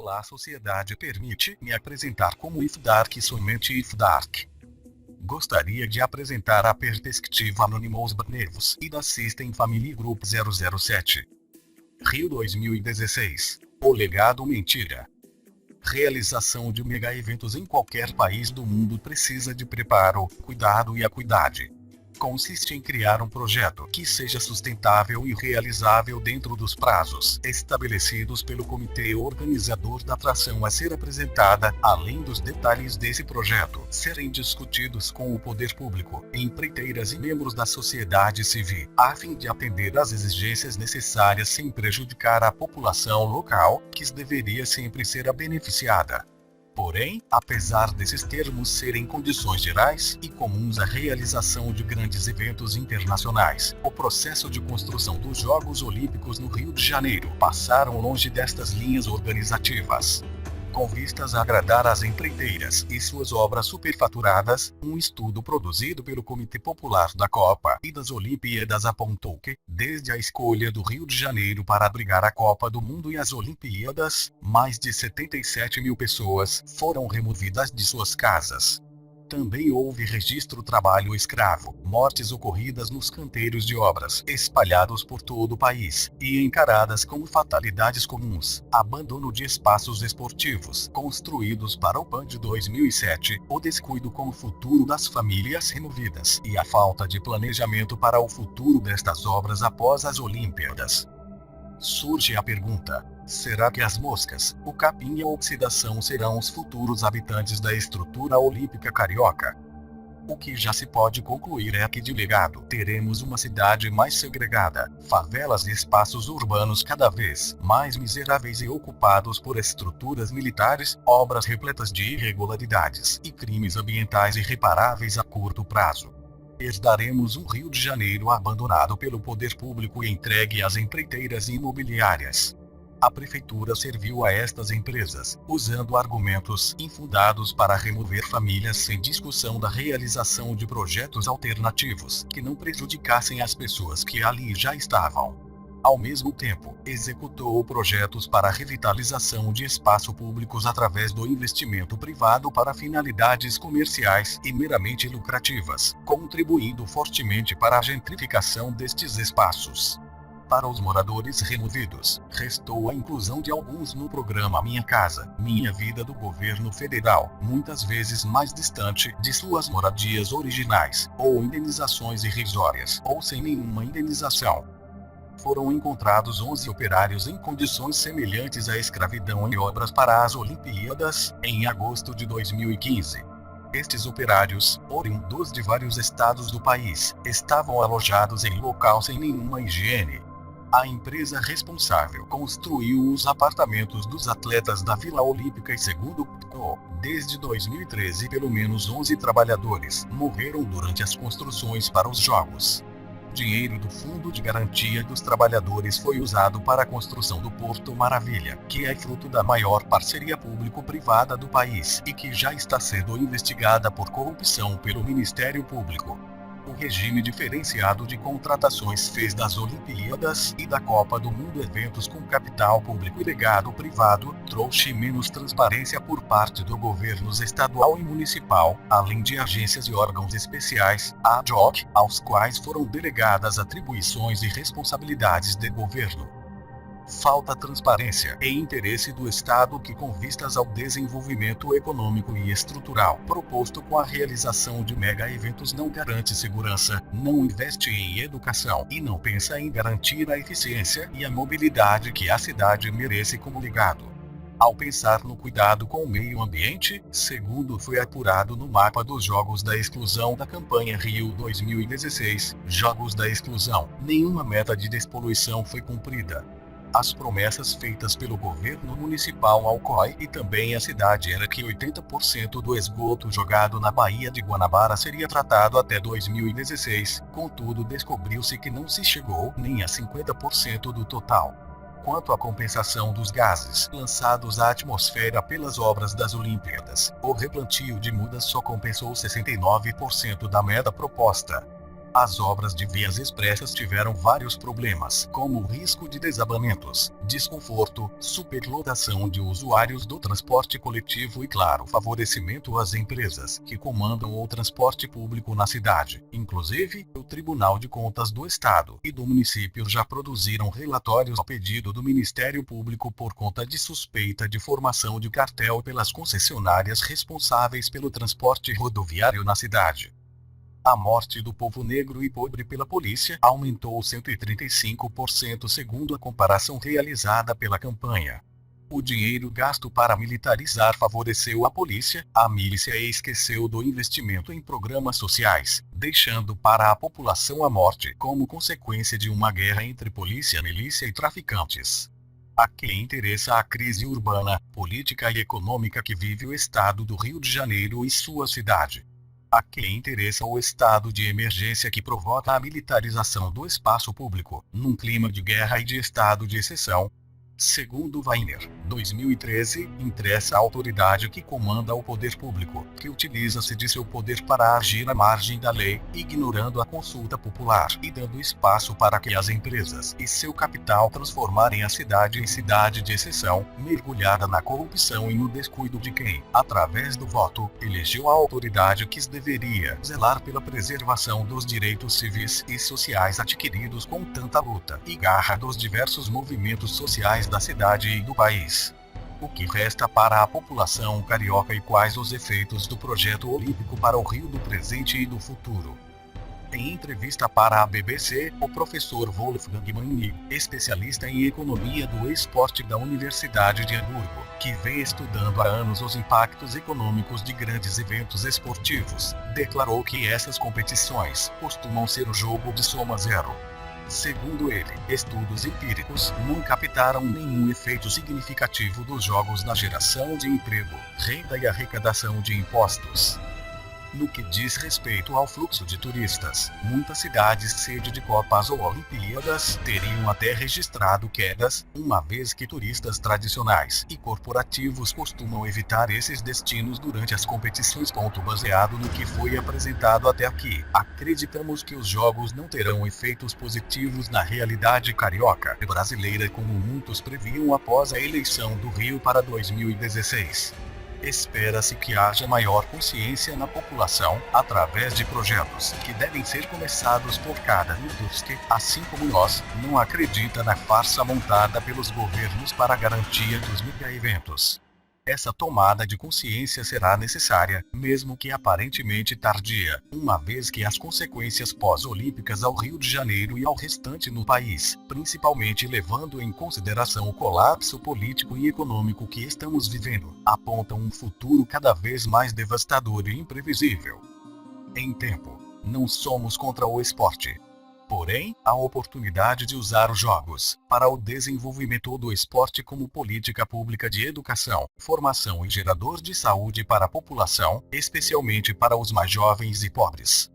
Olá, sociedade, permite-me apresentar como If Dark e somente If Dark. Gostaria de apresentar a perspectiva Anonymous Nervos e da System Family Group 007. Rio 2016. O legado mentira. Realização de mega eventos em qualquer país do mundo precisa de preparo, cuidado e acuidade. Consiste em criar um projeto que seja sustentável e realizável dentro dos prazos estabelecidos pelo comitê organizador da atração a ser apresentada, além dos detalhes desse projeto serem discutidos com o poder público, empreiteiras e membros da sociedade civil, a fim de atender às exigências necessárias sem prejudicar a população local, que deveria sempre ser a beneficiada. Porém, apesar desses termos serem condições gerais e comuns à realização de grandes eventos internacionais, o processo de construção dos Jogos Olímpicos no Rio de Janeiro passaram longe destas linhas organizativas. Com vistas a agradar as empreiteiras e suas obras superfaturadas, um estudo produzido pelo Comitê Popular da Copa e das Olimpíadas apontou que, desde a escolha do Rio de Janeiro para abrigar a Copa do Mundo e as Olimpíadas, mais de 77 mil pessoas foram removidas de suas casas. Também houve registro trabalho escravo, mortes ocorridas nos canteiros de obras espalhados por todo o país, e encaradas como fatalidades comuns, abandono de espaços esportivos construídos para o PAN de 2007, o descuido com o futuro das famílias removidas e a falta de planejamento para o futuro destas obras após as Olimpíadas. Surge a pergunta: será que as moscas, o capim e a oxidação serão os futuros habitantes da estrutura olímpica carioca? O que já se pode concluir é que de legado teremos uma cidade mais segregada, favelas e espaços urbanos cada vez mais miseráveis e ocupados por estruturas militares, obras repletas de irregularidades e crimes ambientais irreparáveis a curto prazo. Herdaremos um Rio de Janeiro abandonado pelo poder público e entregue às empreiteiras imobiliárias. A prefeitura serviu a estas empresas, usando argumentos infundados para remover famílias sem discussão da realização de projetos alternativos que não prejudicassem as pessoas que ali já estavam. Ao mesmo tempo, executou projetos para a revitalização de espaços públicos através do investimento privado para finalidades comerciais e meramente lucrativas, contribuindo fortemente para a gentrificação destes espaços. Para os moradores removidos, restou a inclusão de alguns no programa Minha Casa, Minha Vida do governo federal, muitas vezes mais distante de suas moradias originais, ou indenizações irrisórias, ou sem nenhuma indenização. Foram encontrados 11 operários em condições semelhantes à escravidão em obras para as Olimpíadas, em agosto de 2015. Estes operários, oriundos de vários estados do país, estavam alojados em local sem nenhuma higiene. A empresa responsável construiu os apartamentos dos atletas da Vila Olímpica e, segundo o desde 2013 pelo menos 11 trabalhadores morreram durante as construções para os Jogos. Dinheiro do Fundo de Garantia dos Trabalhadores foi usado para a construção do Porto Maravilha, que é fruto da maior parceria público-privada do país e que já está sendo investigada por corrupção pelo Ministério Público. O regime diferenciado de contratações fez das Olimpíadas e da Copa do Mundo eventos com capital público e legado privado, trouxe menos transparência por parte do governos estadual e municipal, além de agências e órgãos especiais, ad hoc, aos quais foram delegadas atribuições e responsabilidades de governo. Falta transparência e interesse do Estado que, com vistas ao desenvolvimento econômico e estrutural proposto com a realização de mega-eventos, não garante segurança, não investe em educação e não pensa em garantir a eficiência e a mobilidade que a cidade merece como legado. Ao pensar no cuidado com o meio ambiente, segundo foi apurado no mapa dos Jogos da Exclusão da campanha Rio 2016, Jogos da Exclusão, nenhuma meta de despoluição foi cumprida. As promessas feitas pelo governo municipal ao COI e também à cidade era que 80% do esgoto jogado na Baía de Guanabara seria tratado até 2016, contudo descobriu-se que não se chegou nem a 50% do total. Quanto à compensação dos gases lançados à atmosfera pelas obras das Olimpíadas, o replantio de mudas só compensou 69% da meta proposta. As obras de vias expressas tiveram vários problemas, como o risco de desabamentos, desconforto, superlotação de usuários do transporte coletivo e, claro, favorecimento às empresas que comandam o transporte público na cidade. Inclusive, o Tribunal de Contas do Estado e do município já produziram relatórios ao pedido do Ministério Público por conta de suspeita de formação de cartel pelas concessionárias responsáveis pelo transporte rodoviário na cidade. A morte do povo negro e pobre pela polícia aumentou 135% segundo a comparação realizada pela campanha. O dinheiro gasto para militarizar favoreceu a polícia, a milícia e esqueceu do investimento em programas sociais, deixando para a população a morte como consequência de uma guerra entre polícia, milícia e traficantes. A quem interessa a crise urbana, política e econômica que vive o estado do Rio de Janeiro e sua cidade. A quem interessa o estado de emergência que provoca a militarização do espaço público, num clima de guerra e de estado de exceção? Segundo Weiner, 2013, interessa à autoridade que comanda o poder público, que utiliza-se de seu poder para agir à margem da lei, ignorando a consulta popular e dando espaço para que as empresas e seu capital transformarem a cidade em cidade de exceção, mergulhada na corrupção e no descuido de quem, através do voto, elegeu a autoridade que deveria zelar pela preservação dos direitos civis e sociais adquiridos com tanta luta e garra dos diversos movimentos sociais da cidade e do país. O que resta para a população carioca e quais os efeitos do projeto olímpico para o Rio do presente e do futuro? Em entrevista para a BBC, o professor Wolfgang Manni, especialista em economia do esporte da Universidade de Hamburgo, que vem estudando há anos os impactos econômicos de grandes eventos esportivos, declarou que essas competições costumam ser um jogo de soma zero. Segundo ele, estudos empíricos não captaram nenhum efeito significativo dos jogos na geração de emprego, renda e arrecadação de impostos. No que diz respeito ao fluxo de turistas, muitas cidades sede de Copas ou Olimpíadas teriam até registrado quedas, uma vez que turistas tradicionais e corporativos costumam evitar esses destinos durante as competições. Baseado no que foi apresentado até aqui, acreditamos que os jogos não terão efeitos positivos na realidade carioca e brasileira como muitos previam após a eleição do Rio para 2016. Espera-se que haja maior consciência na população, através de projetos que devem ser começados por cada um dos que, assim como nós, não acredita na farsa montada pelos governos para a garantia dos mega-eventos. Essa tomada de consciência será necessária, mesmo que aparentemente tardia, uma vez que as consequências pós-olímpicas ao Rio de Janeiro e ao restante no país, principalmente levando em consideração o colapso político e econômico que estamos vivendo, apontam um futuro cada vez mais devastador e imprevisível. Em tempo, não somos contra o esporte. Porém, a oportunidade de usar os jogos para o desenvolvimento do esporte como política pública de educação, formação e gerador de saúde para a população, especialmente para os mais jovens e pobres.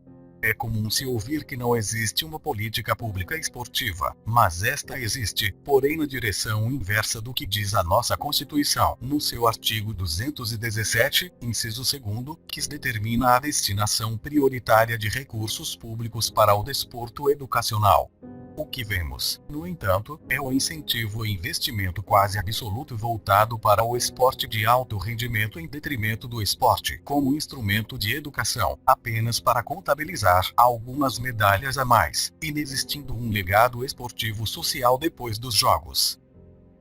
É comum se ouvir que não existe uma política pública esportiva, mas esta existe, porém na direção inversa do que diz a nossa Constituição, no seu artigo 217, inciso 2º, que determina a destinação prioritária de recursos públicos para o desporto educacional. O que vemos, no entanto, é o incentivo e investimento quase absoluto voltado para o esporte de alto rendimento em detrimento do esporte como instrumento de educação, apenas para contabilizar algumas medalhas a mais, inexistindo um legado esportivo social depois dos jogos.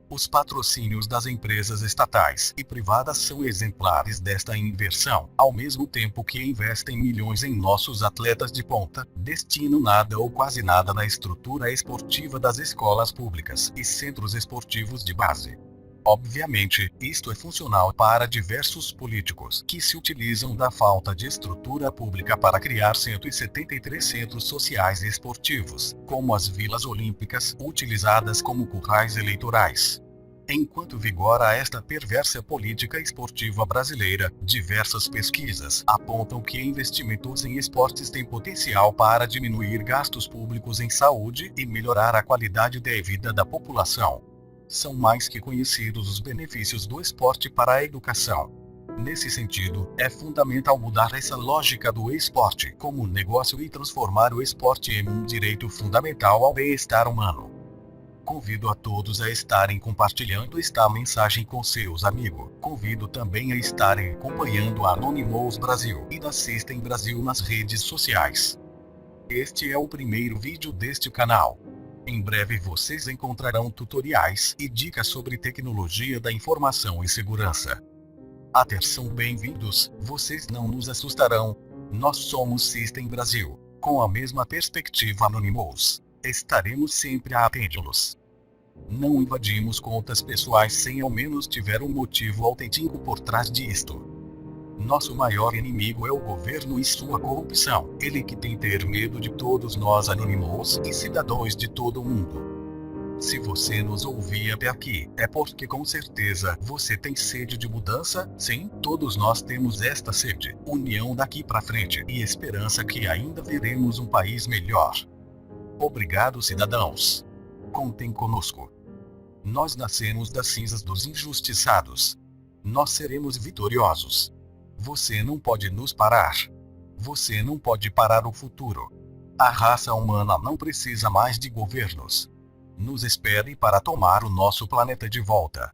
Os patrocínios das empresas estatais e privadas são exemplares desta inversão, ao mesmo tempo que investem milhões em nossos atletas de ponta, destinam nada ou quase nada na estrutura esportiva das escolas públicas e centros esportivos de base. Obviamente, isto é funcional para diversos políticos que se utilizam da falta de estrutura pública para criar 173 centros sociais e esportivos, como as vilas olímpicas, utilizadas como currais eleitorais. Enquanto vigora esta perversa política esportiva brasileira, diversas pesquisas apontam que investimentos em esportes têm potencial para diminuir gastos públicos em saúde e melhorar a qualidade de vida da população. São mais que conhecidos os benefícios do esporte para a educação. Nesse sentido, é fundamental mudar essa lógica do esporte como negócio e transformar o esporte em um direito fundamental ao bem-estar humano. Convido a todos a estarem compartilhando esta mensagem com seus amigos. Convido também a estarem acompanhando a Anonymous Brasil e da System Brasil nas redes sociais. Este é o primeiro vídeo deste canal. Em breve vocês encontrarão tutoriais e dicas sobre tecnologia da informação e segurança. Atenção, bem-vindos, vocês não nos assustarão. Nós somos System Brasil, com a mesma perspectiva Anonymous. Estaremos sempre a atendê-los. Não invadimos contas pessoais sem ao menos tiver um motivo autêntico por trás disto. Nosso maior inimigo é o governo e sua corrupção. Ele que tem ter medo de todos nós Anonymous e cidadãos de todo o mundo. Se você nos ouvir até aqui, é porque com certeza você tem sede de mudança. Sim, todos nós temos esta sede, união daqui para frente e esperança que ainda veremos um país melhor. Obrigado, cidadãos. Contem conosco. Nós nascemos das cinzas dos injustiçados. Nós seremos vitoriosos. Você não pode nos parar. Você não pode parar o futuro. A raça humana não precisa mais de governos. Nos espere para tomar o nosso planeta de volta.